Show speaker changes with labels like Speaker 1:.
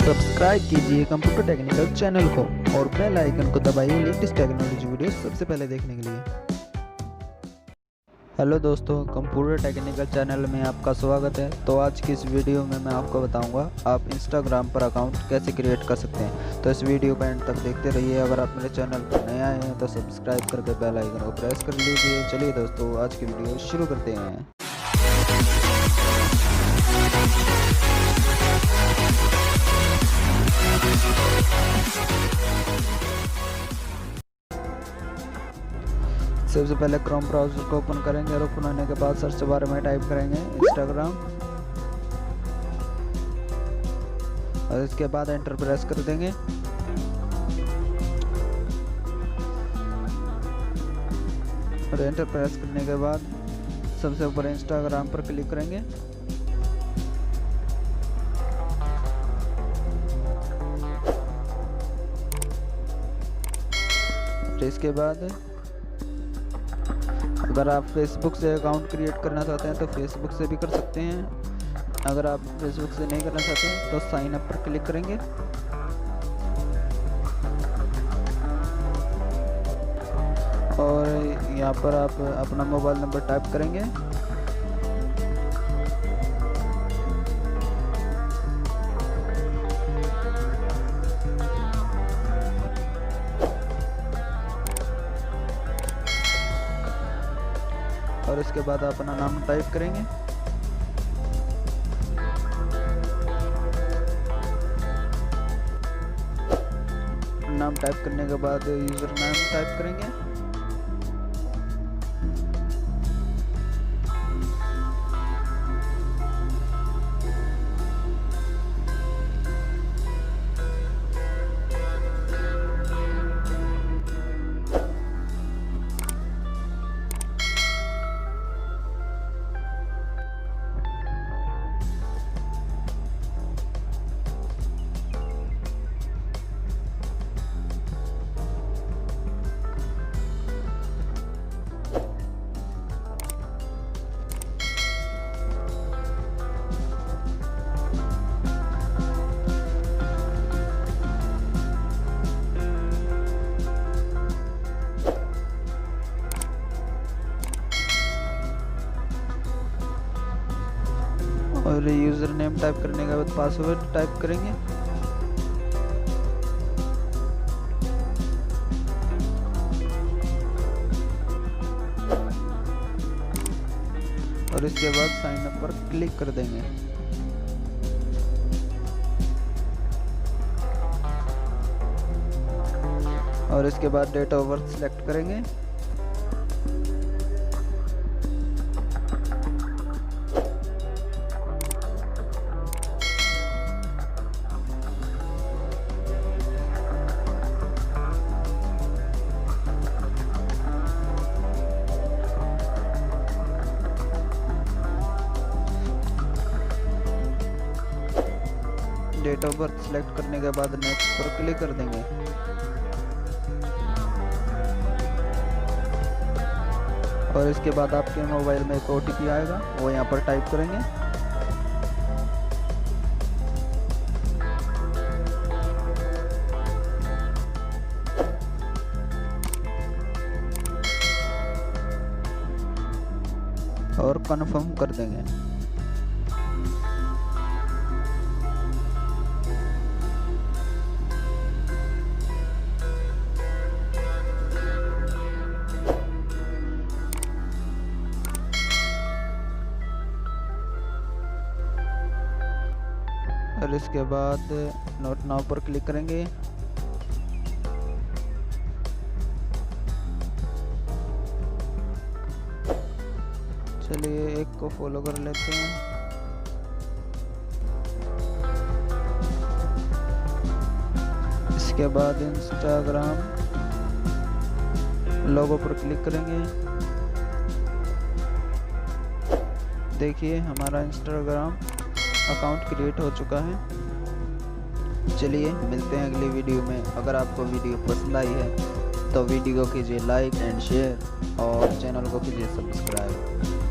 Speaker 1: Subscribe कीजिए computer technical channel को और बेल आइकन को दबाइए लेटेस्ट टेक्नोलॉजी वीडियो सबसे पहले देखने के लिए। हेलो दोस्तों, कंप्यूटर टेक्निकल चैनल में आपका स्वागत है। तो आज की इस वीडियो में मैं आपको बताऊंगा आप इंस्टाग्राम पर अकाउंट कैसे क्रिएट कर सकते हैं। तो इस वीडियो को एंड तक देखते रहिए। अगर आप मेरे चैनल पर नए आए हैं तो सब्सक्राइब करके बेल आइकन को प्रेस कर लीजिए। चलिए दोस्तों, आज की वीडियो शुरू करते हैं। सबसे पहले क्रोम ब्राउज़र को ओपन करेंगे और ओपन होने के बाद सर्च बार में टाइप करेंगे इंस्टाग्राम और इसके बाद एंटर प्रेस कर देंगे। और एंटर प्रेस करने के बाद सबसे ऊपर इंस्टाग्राम पर क्लिक करेंगे। और इसके बाद अगर आप फेसबुक से अकाउंट क्रिएट करना चाहते हैं तो फेसबुक से भी कर सकते हैं। अगर आप फेसबुक से नहीं करना चाहते हैं तो साइन अप पर क्लिक करेंगे। और यहाँ पर आप अपना मोबाइल नंबर टाइप करेंगे। और इसके बाद अपना नाम टाइप करेंगे। नाम टाइप करने के बाद यूजर नेम टाइप करेंगे। और यूज़र नेम टाइप करने के बाद पासवर्ड टाइप करेंगे। और इसके बाद साइन अप पर क्लिक कर देंगे। और इसके बाद डेट ऑफ बर्थ सिलेक्ट करेंगे। डेट ऑफ बर्थ सिलेक्ट करने के बाद नेक्स्ट पर क्लिक कर देंगे। और इसके बाद आपके मोबाइल में एक OTP आएगा, वो यहाँ पर टाइप करेंगे। और कन्फर्म कर देंगे। और इसके बाद नोट नाउ पर क्लिक करेंगे। चलिए एक को फॉलो कर लेते हैं। इसके बाद इंस्टाग्राम लोगो पर क्लिक करेंगे। देखिए हमारा इंस्टाग्राम अकाउंट क्रिएट हो चुका है। चलिए मिलते हैं अगली वीडियो में। अगर आपको वीडियो पसंद आई है तो वीडियो को कीजिए लाइक एंड शेयर और चैनल को कीजिए सब्सक्राइब।